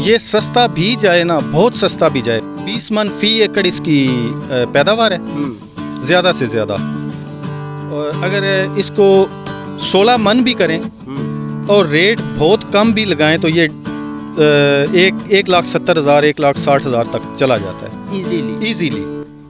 ये सस्ता भी जाए ना, बहुत सस्ता भी जाए, 20 मन फी एकड़ इसकी पैदावार है ज़्यादा से ज़्यादा। और अगर इसको 16 मन भी करें और रेट बहुत कम भी लगाएं तो ये 1,70,000 1,60,000 तक चला जाता है इजीली।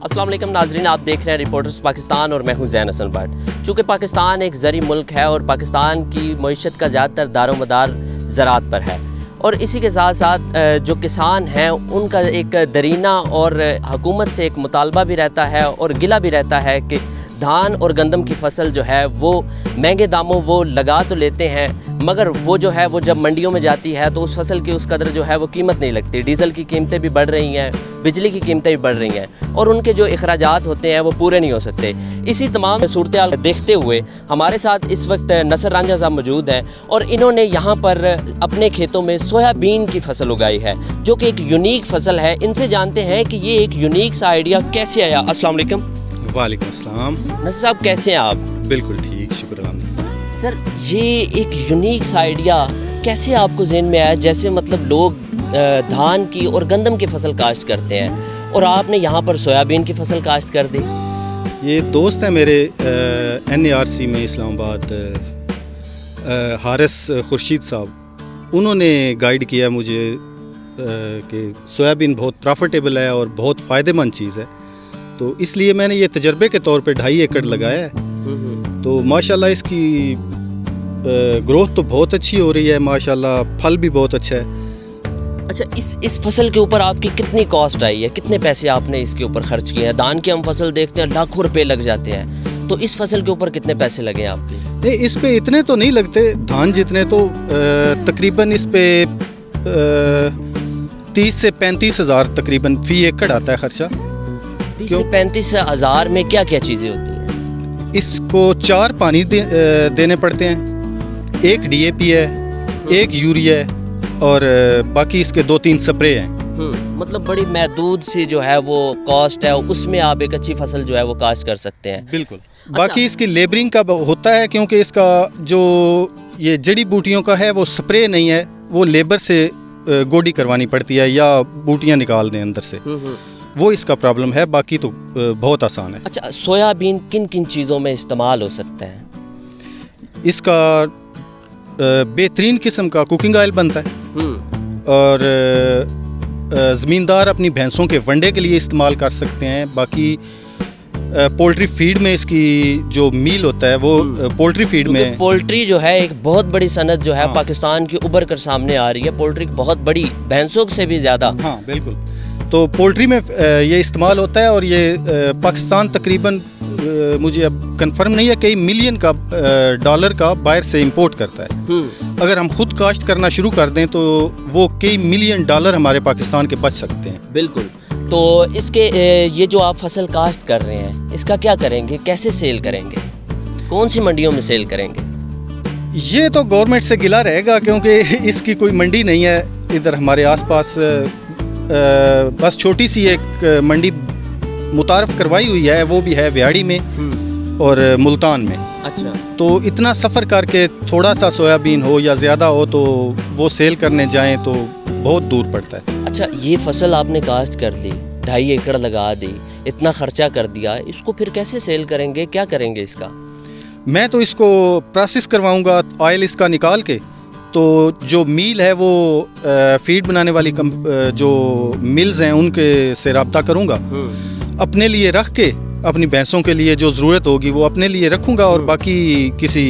अस्सलाम वालेकुम नाज़रीन, आप देख रहे हैं रिपोर्टर्स पाकिस्तान और मैं हूं ज़ैन हसन भट्ट। चूँकि पाकिस्तान एक ज़री मुल्क है और पाकिस्तान की मईशत का ज़्यादातर दारोमदार ज़राअत पर है, और इसी के साथ साथ जो किसान हैं उनका एक दरीना और हुकूमत से एक मुतालबा भी रहता है और गिला भी रहता है कि धान और गंदम की फसल जो है वो महंगे दामों वो लगा तो लेते हैं, मगर वो जो है वो जब मंडियों में जाती है तो उस फसल की उस कदर जो है वो कीमत नहीं लगती। डीज़ल की कीमतें भी बढ़ रही हैं, बिजली की कीमतें भी बढ़ रही हैं और उनके जो अखराजात होते हैं वो पूरे नहीं हो सकते। इसी तमाम सूरत हाल देखते हुए हमारे साथ इस वक्त नसर रांझा साहब मौजूद हैं और इन्होंने यहाँ पर अपने खेतों में सोयाबीन की फसल उगाई है जो कि एक यूनिक फसल है। इनसे जानते हैं कि ये एक यूनिक सा आइडिया कैसे आया। अस्सलाम वालेकुम। वालेकुम अस्सलाम। नसर साहब कैसे हैं आप? बिल्कुल ठीक, शुक्र अल्हम्दुलिल्लाह। सर, ये एक यूनिक सा आइडिया कैसे आपको जहन में आया? जैसे मतलब लोग धान की और गंदम की फसल काश्त करते हैं और आपने यहाँ पर सोयाबीन की फसल काश्त कर दी। ये दोस्त है मेरे NARC में इस्लामाबाद, हारिस खुर्शीद साहब, उन्होंने गाइड किया मुझे कि सोयाबीन बहुत प्रॉफिटेबल है और बहुत फ़ायदेमंद चीज़ है, तो इसलिए मैंने ये तजर्बे के तौर पे 2.5 एकड़ लगाया है। तो माशाल्लाह इसकी ग्रोथ तो बहुत अच्छी हो रही है, माशाल्लाह फल भी बहुत अच्छा है। अच्छा, इस फसल के ऊपर आपकी कितनी कॉस्ट आई है? कितने पैसे आपने इसके ऊपर खर्च किए हैं? धान की हम फसल देखते हैं लाखों रुपए लग जाते हैं, तो इस फसल के ऊपर कितने पैसे लगे हैं आपके? नहीं, इस पे इतने तो नहीं लगते, धान जितने तो तकरीबन इस पे 30 से 35 हज़ार तकरीबन फी एकड़ आता है खर्चा। 30 से 35 हज़ार में क्या क्या चीज़ें होती हैं? इसको 4 पानी देने पड़ते हैं, 1 DAP है, 1 यूरिया है और बाकी इसके 2-3 स्प्रे हैं। मतलब बड़ी महदूद सी जो है वो कॉस्ट है, उसमें आप एक अच्छी फसल जो है वो काश्त कर सकते हैं। बिल्कुल। बाकी इसकी लेबरिंग का होता है, क्योंकि इसका जो ये जड़ी बूटियों का है वो स्प्रे नहीं है, वो लेबर से गोडी करवानी पड़ती है या बूटियाँ निकाल दें अंदर से, वो इसका प्रॉब्लम है, बाकी तो बहुत आसान है। अच्छा, सोयाबीन किन किन चीज़ों में इस्तेमाल हो सकता है? इसका बेहतरीन किस्म का कुकिंग ऑयल बनता है और ज़मींदार अपनी भैंसों के वंडे के लिए इस्तेमाल कर सकते हैं। बाकी पोल्ट्री फीड में इसकी जो मील होता है वो पोल्ट्री फीड में, पोल्ट्री जो है एक बहुत बड़ी सनत जो है पाकिस्तान की उभर कर सामने आ रही है, पोल्ट्री बहुत बड़ी, भैंसों से भी ज़्यादा। हाँ बिल्कुल, तो पोल्ट्री में ये इस्तेमाल होता है और ये पाकिस्तान तकरीबन मुझे अब कंफर्म नहीं है कई मिलियन का डॉलर का बाहर से इंपोर्ट करता है। अगर हम खुद काश्त करना शुरू कर दें तो वो कई मिलियन डॉलर हमारे पाकिस्तान के बच सकते हैं। बिल्कुल। तो इसके ये जो आप फसल काश्त कर रहे हैं इसका क्या करेंगे, कैसे सेल करेंगे, कौन सी मंडियों में सेल करेंगे? ये तो गवर्नमेंट से गिला रहेगा, क्योंकि इसकी कोई मंडी नहीं है इधर हमारे आसपास। बस छोटी सी एक मंडी मुतारफ करवाई हुई है, वो भी है व्याड़ी में और मुल्तान में। अच्छा, तो इतना सफ़र करके थोड़ा सा सोयाबीन हो या ज़्यादा हो तो वो सेल करने जाएं तो बहुत दूर पड़ता है। अच्छा, ये फसल आपने काश्त कर ली, 2.5 एकड़ लगा दी, इतना खर्चा कर दिया, इसको फिर कैसे सेल करेंगे, क्या करेंगे इसका? मैं तो इसको प्रोसेस करवाऊंगा, ऑयल इसका निकाल के, तो जो मील है वो फीड बनाने वाली जो मिल्स हैं उनके से रब्ता करूंगा, अपने लिए रख के अपनी भैंसों के लिए जो ज़रूरत होगी वो अपने लिए रखूंगा और बाकी किसी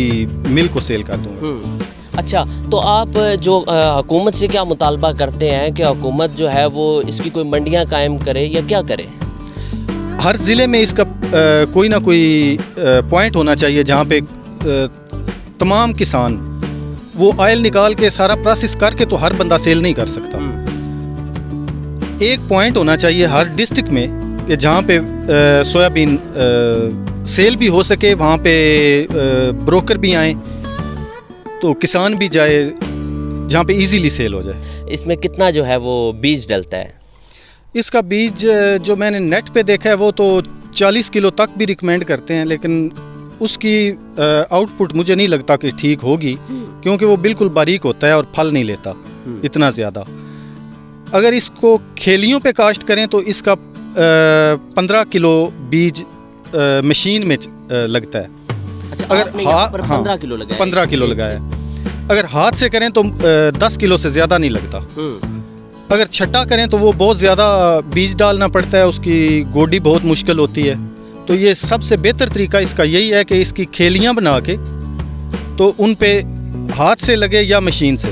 मिल को सेल कर दूंगा। अच्छा, तो आप जो हुकूमत से क्या मुतालबा करते हैं कि हुकूमत जो है वो इसकी कोई मंडियां कायम करे या क्या करे? हर ज़िले में इसका कोई ना कोई पॉइंट होना चाहिए जहाँ पे तमाम किसान वो ऑयल निकाल के सारा प्रोसेस करके, तो हर बंदा सेल नहीं कर सकता। एक पॉइंट होना चाहिए हर डिस्ट्रिक्ट में कि जहाँ पे सोयाबीन सेल भी हो सके, वहाँ पे ब्रोकर भी आए तो किसान भी जाए, जहाँ पे इजीली सेल हो जाए। इसमें कितना जो है वो बीज डलता है? इसका बीज जो मैंने नेट पे देखा है वो तो 40 किलो तक भी रिकमेंड करते हैं, लेकिन उसकी आउटपुट मुझे नहीं लगता कि ठीक होगी, क्योंकि वो बिल्कुल बारीक होता है और फल नहीं लेता इतना ज़्यादा। اگر اس کو کھیلیوں پہ کاشت کریں تو اس کا 15 کلو بیج مشین میں لگتا ہے. اچھا اگر آپ نے یہاں پر 15 کلو لگایا 15 کلو لگایا ہے. اگر ہاتھ سے کریں تو 10 کلو سے زیادہ نہیں لگتا. اگر چھٹا کریں تو وہ بہت زیادہ بیج ڈالنا پڑتا ہے, اس کی گوڈی بہت مشکل ہوتی ہے. تو یہ سب سے بہتر طریقہ اس کا یہی ہے کہ اس کی کھیلیاں بنا کے تو ان پہ ہاتھ سے لگے یا مشین سے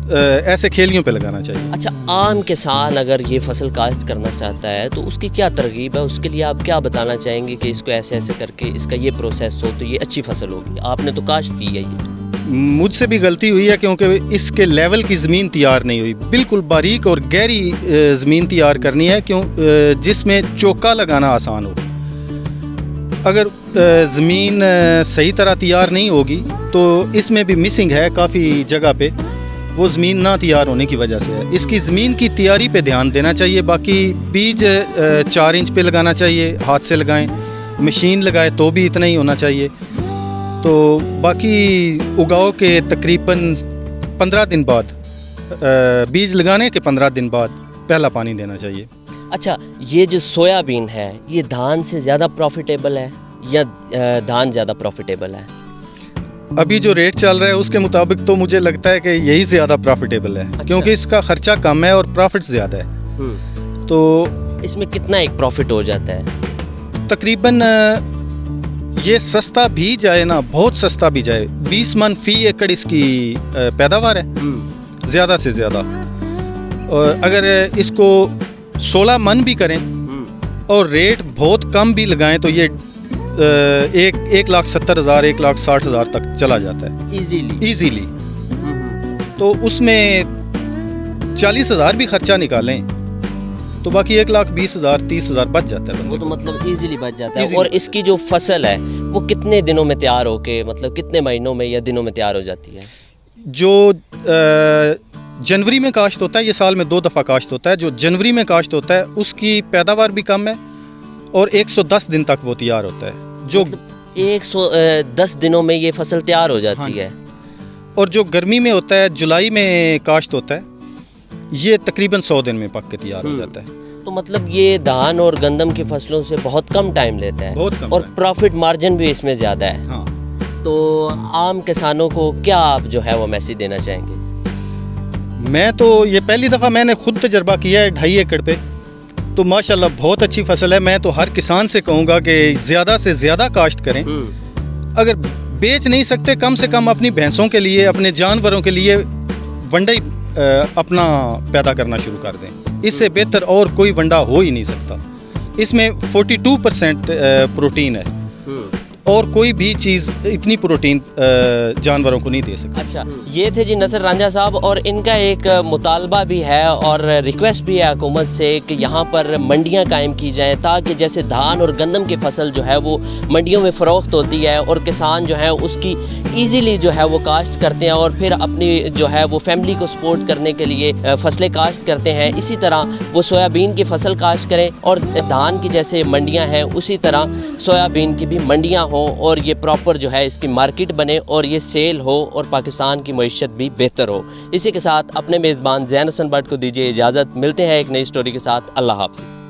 ایسے کھیلیوں پہ لگانا چاہیے. اچھا عام کسان اگر یہ فصل کاشت کرنا چاہتا ہے تو اس کی کیا ترغیب ہے, اس کے لیے آپ کیا بتانا چاہیں گے کہ اس کو ایسے ایسے کر کے اس کا یہ پروسیس ہو تو یہ اچھی فصل ہوگی؟ آپ نے تو کاشت کی ہے. یہ مجھ سے بھی غلطی ہوئی ہے کیونکہ اس کے لیول کی زمین تیار نہیں ہوئی. بالکل باریک اور گہری زمین تیار کرنی ہے کیوں جس میں چوکا لگانا آسان ہو. اگر زمین صحیح طرح تیار نہیں ہوگی تو اس میں بھی مسنگ ہے کافی جگہ پہ, وہ زمین نہ تیار ہونے کی وجہ سے ہے. اس کی زمین کی تیاری پہ دھیان دینا چاہیے. باقی بیج 4 انچ پہ لگانا چاہیے, ہاتھ سے لگائیں, مشین لگائے تو بھی اتنا ہی ہونا چاہیے. تو باقی اگاؤ کے تقریباً 15 دن بعد بیج لگانے کے 15 دن بعد پہلا پانی دینا چاہیے. اچھا یہ جو سویا بین ہے یہ دھان سے زیادہ پروفیٹیبل ہے یا دھان زیادہ پروفیٹیبل ہے؟ ابھی جو ریٹ چل رہا ہے اس کے مطابق تو مجھے لگتا ہے کہ یہی زیادہ پروفیٹیبل ہے. اچھا. کیونکہ اس کا خرچہ کم ہے اور پروفٹ زیادہ ہے. تو اس میں کتنا ایک پروفٹ ہو جاتا ہے؟ تقریباً یہ سستا بھی جائے نا, بہت سستا بھی جائے, 20 من فی ایکڑ اس کی پیداوار ہے زیادہ سے زیادہ. اور اگر اس کو 16 من بھی کریں اور ریٹ بہت کم بھی لگائیں تو یہ 1,70,000 1,60,000 تک چلا جاتا ہے ایزیلی. تو اس میں 40,000 بھی خرچہ نکالیں تو باقی 1,20,000 30,000 بچ جاتا ہے. وہ تو مطلب ایزیلی بچ جاتا ہے. اور اس کی جو فصل ہے وہ کتنے دنوں میں تیار ہو کے مطلب کتنے مہینوں میں یا دنوں میں تیار ہو جاتی ہے؟ جو جنوری میں کاشت ہوتا ہے, یہ سال میں 2 دفعہ کاشت ہوتا ہے. جو جنوری میں کاشت ہوتا ہے اس کی پیداوار بھی کم ہے اور 110 دن تک وہ تیار ہوتا ہے. جو 110 دنوں میں یہ فصل تیار ہو جاتی ہے. اور جو گرمی میں ہوتا ہے, جولائی میں کاشت ہوتا ہے, یہ تقریباً 100 دن میں پک کے تیار ہو جاتا ہے. تو مطلب یہ دھان اور گندم کی فصلوں سے بہت کم ٹائم لیتا ہے اور پروفٹ مارجن بھی اس میں زیادہ ہے. تو عام کسانوں کو کیا آپ جو ہے وہ میسیج دینا چاہیں گے؟ میں تو یہ پہلی دفعہ میں نے خود تجربہ کیا ہے 2.5 ایکڑ پہ, تو ماشاءاللہ بہت اچھی فصل ہے. میں تو ہر کسان سے کہوں گا کہ زیادہ سے زیادہ کاشت کریں. اگر بیچ نہیں سکتے کم سے کم اپنی بھینسوں کے لیے, اپنے جانوروں کے لیے ونڈا اپنا پیدا کرنا شروع کر دیں. اس سے بہتر اور کوئی ونڈا ہو ہی نہیں سکتا. اس میں 42% پروٹین ہے اور کوئی بھی چیز اتنی پروٹین جانوروں کو نہیں دے سکتی. اچھا یہ تھے جی نصر رانجھا صاحب, اور ان کا ایک مطالبہ بھی ہے اور ریکویسٹ بھی ہے حکومت سے کہ یہاں پر منڈیاں قائم کی جائیں تاکہ جیسے دھان اور گندم کی فصل جو ہے وہ منڈیوں میں فروخت ہوتی ہے اور کسان جو ہے اس کی ایزیلی جو ہے وہ کاشت کرتے ہیں اور پھر اپنی جو ہے وہ فیملی کو سپورٹ کرنے کے لیے فصلیں کاشت کرتے ہیں. اسی طرح وہ سویا بین کی فصل کاشت کریں اور دھان کی جیسے منڈیاں ہیں اسی طرح سویا بین کی بھی منڈیاں ہوں اور یہ پراپر جو ہے اس کی مارکیٹ بنے اور یہ سیل ہو اور پاکستان کی معیشت بھی بہتر ہو. اسی کے ساتھ اپنے میزبان زین حسن بٹ کو دیجیے اجازت. ملتے ہیں ایک نئی سٹوری کے ساتھ. اللہ حافظ.